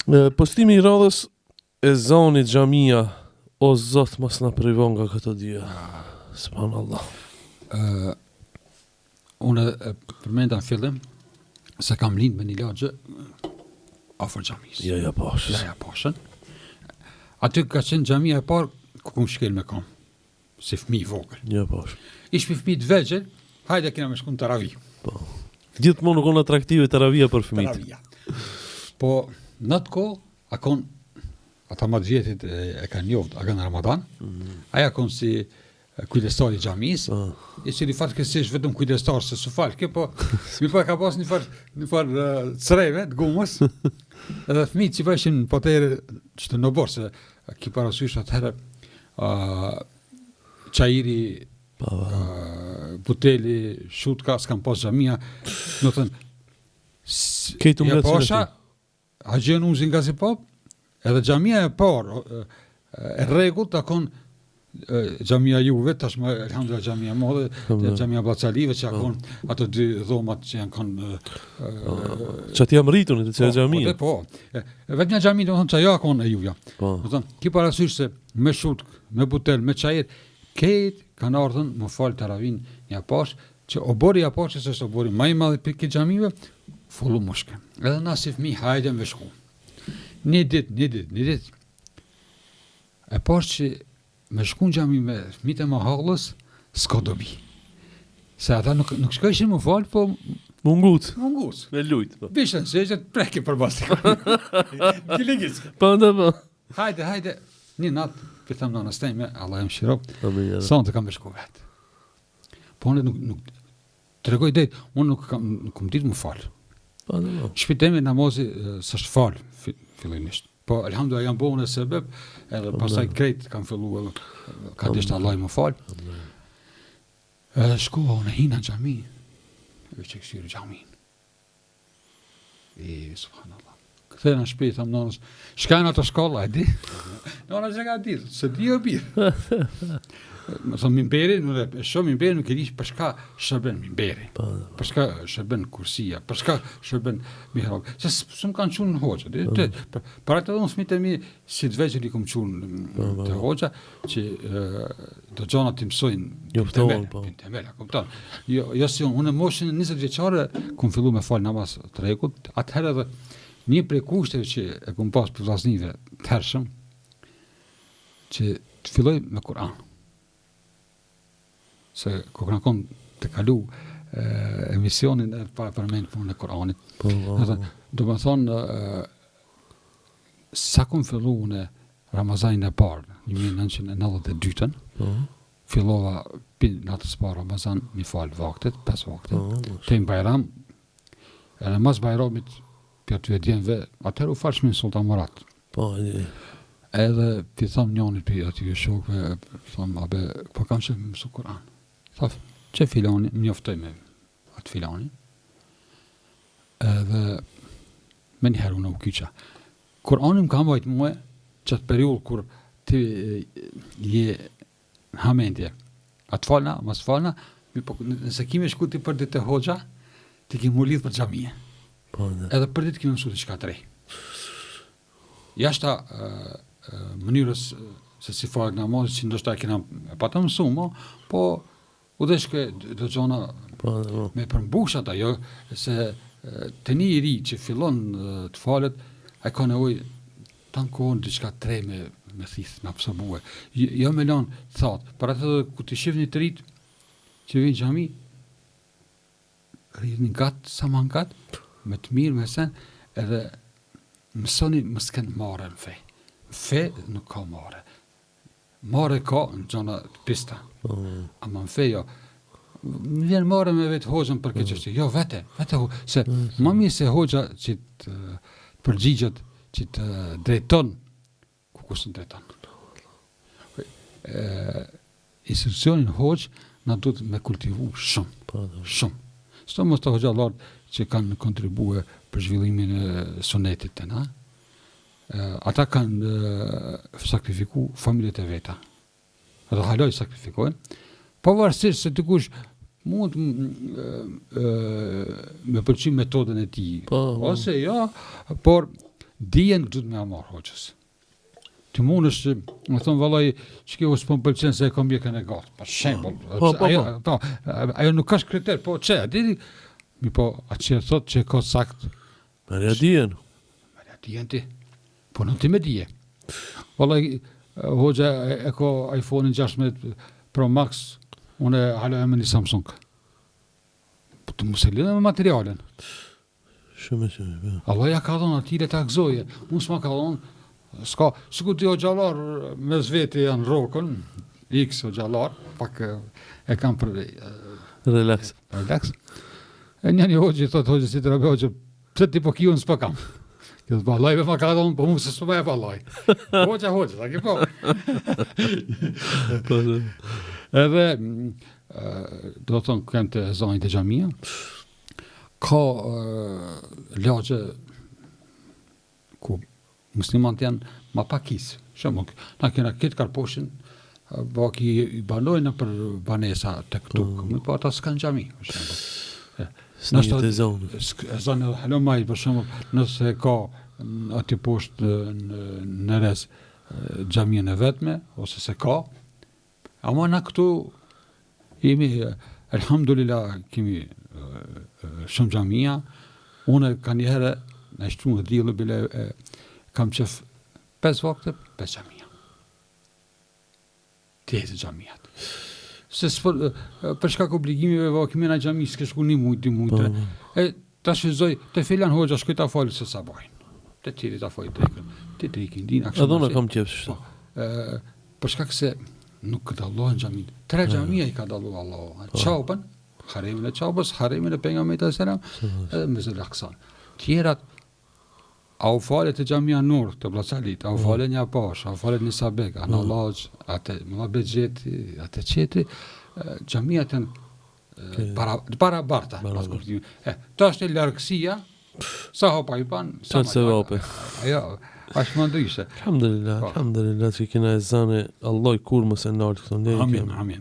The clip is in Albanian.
Postimi I radhës e zonit xhamia, o Zot mos na privon nga këto dia. Subhanallah. Unë përmenda në fillim se kam lind me një lagje afër xhamisë. Ja poshë. Ja poshën. Aty ka qenë xhamia e parë ku kum shkel me kam. Si fëmijë I vogël. Ja poshë. Ish me fëmijë të vegjël, hajde kena me shku në Taravi. Po. Gjithmonë nuk on atraktive Taravia për fëmijët. Taravia. Po në atë kohë akon ata më të vjetit e kanë njoft Agan Ramadan. Aja kon si kujdestar I xhamisë. I cili fatkeqësisht vetëm kujdestar se su fal, kjo po mi po ka pas një farë creve të gumës. Edhe fëmijët që ishin po tërë çto në borse, ki parasysh atëherë çajiri buteli shutka s'kan pas xhamia, do të thënë Këtu ja posha Haxhin Uzin Gazipop, edhe xhamia e parë e rregullt takon xhamia Juve, tashmë elhamdullah xhamia e madhe, xhamia Bacalive që akon ato dy dhomat që janë kanë çati jam rritur në të xhamia. Po. Vetëm një xhami do të thonë që ajo akon e Juve. Do të thonë ki parasysh se me shutk, me butel, me çajir, këtë kanë ardhur më fal Taravin një pash që obori ja pashës është obori më I madh për këtë xhamive, fullu mushke. Edhe na si fëmijë hajde me shku. Një ditë. E pash që me shku në xhami me fëmijët e mahallës, s'ka dobi. Se ata nuk shkojshin më fal, po Mungut. Me lujt. Po. Bishën se që të preke për bastik. Kiligis. Po. Hajde. Një natë, për thamë nënës tejme, Allah e më shirop, Amin. sonë të kam beshku vetë. Po unë nuk të regoj dhejtë, unë nuk kom ditë më falë. Shpitemi namazi s'është falë, fillimisht. Po, elhamdulillah, jam bohën e sebeb, edhe pasaj krejt kam fillu, ka dishtë Allah I më falë. Shkova, unë hina në xhami, e që këshirë xhamin. Subhanallah. Këthejnë në shpejt, thamë nonës, shkajnë ato shkolla, e di? Nona që ka di, se di o birë. Më thëmë mimberi, shumë mimberi nuk e di përshka shërben mimberi, përshka shërben kursia, përshka shërben mihrab. Se së më kanë qunë në hoxha. Para të dhënë fëmijët e mi, si të vegjël I kom qunë të hoxha, që do gjona të mësojnë temela, kupton. Jo si unë moshën 20 vjeçare, kom fillu me falë namaz të rregullt, atëherë edhe një prej kushteve që e kom pas për vllaznive të hershëm, që të filloj me Kur'an. Se kur kanë kon të kalu emisionin e përmend punën e Kur'anit. Do të thonë sa kom fillu në Ramazanin e parë, 1992-ën, fillova natës parë Ramazan një falë vaktet, 5 vaktet, të në Bajram, edhe mas Bajramit për të vedjenve, atëherë u falë shmin Sultan Murat. Edhe për thamë njënit për aty shokve, thamë, po kam që mësu Kur'an. Thaf, që filani, më njoftoj me atë filani, edhe me njëherë unë u kyqa. Kur'anim ka mbajt muë që atë periull kur ti je në hamendje. Atë falna, mas falna, nëse kime shku ti për ditë e hoxha, ti ki mu lidh për xhamie. Edhe për ditë kime mësu të qka të rej. Jashta mënyrës se si falë namazit, që ndoshta e kena pata mësu, po u deshke do gjona me përmbush ata, jo, se të një I ri që fillon të falet, e ka nevoj të ankohën diçka tre me thith, me absorbue. Jo me lanë thatë, për atë dhe ku të shifni të rritë, që vinë xhami, rritë një gatë, sa ma në gatë, me të mirë, me sen, edhe mësoni më s'ken mare në fej. Fe nuk ka mare. Mare ka në gjona pista. Ama në fejo, më vjen mare me vetë hoxën për këtë qështje. Jo, vete, se më mirë se hoxha që të përgjigjet, që të drejton, ku kusën drejton. Institucionin hoxh na duhet me kultivu shumë. Sto mos të hoxhallarët që kanë kontribue për zhvillimin e sunetit të na, ata kanë sakrifiku familjet e veta. Edhe haloj sakrifikojnë, pavarësisht se dikush mund me pëlqy metodën e tij, ose jo, por dijen du të me amar hoqës. Ti mund është, më thonë vallaj, që kjo s'po më pëlqen se e kom mjekën e gatë, për shembull. Ajo nuk është kriter, po që, mi po, atë që e thot që e ka sakt. Merja dijen. Merja dijen ti, po nuk ti me dije. Vallaj, hoqë e ka iPhone-in 16 Pro Max, unë halo e me një Samsung. Po të mu se lidhe me materialen. Shumë. Allah ja ka dhonë atile të akzoje, unë s'ma ka dhonë, s'ka, sikur ti o gjallar me zveti janë rokën, X o gjallar, pak e kam për Relax. E një hoqë, thot hoqë si të rabe hoqë, pëse ti po kju në s'pa kam. Kjo të balajve ma ka dhonë, po mu se s'pa e balaj. Hoqë, ta ki po. Edhe, do thonë, kem të zanjit e gjamia, ka lagje ku muslimat janë ma pakis. Shumë, na kena kitë karposhin, baki i banojnë për banesa të këtu, po ata s'kanë gjami. Snit e zonë. Zonë edhe halomaj, për shumë, nëse ka ati poshtë në rez gjamien e vetme, ose se ka, ama na këtu jemi, elhamdulillah, kemi shumë gjamia, une ka njëherë në ishtu në dhjilë bile kam qef 5 vakte, 5 gjamia. Tjetë gjamiat. Se për shkak obligimive vakime në gjami, s'ke shku një mujtë, 2 mujtë. E ta shvizoj, të filan hoxha shkoj ta fali se sabajnë. Të tjeri ta fali trekën. Të trikin, din akshë. Edhe unë kam qef shtu. Për shkak se nuk ka dallohen gjamit. 3 gjamia i ka dallu Allah. Qaubën, haremin e qaubës, haremin e pejgamberit e selam, edhe me zëllaksan. Tjerat, a u falet e gjamia nur të Blacalit, a u falet një pash, a u falet një sabek, a në lagj, atë më begjeti, atë qetri, gjamia të para barta. Ta është e largësia, sa hopa i pan, sa se vape. Ajo, ashtë më ndryshe. Alhamdulillah që kena e zane, Allah i kur më se nalë këto ndërë. Amin.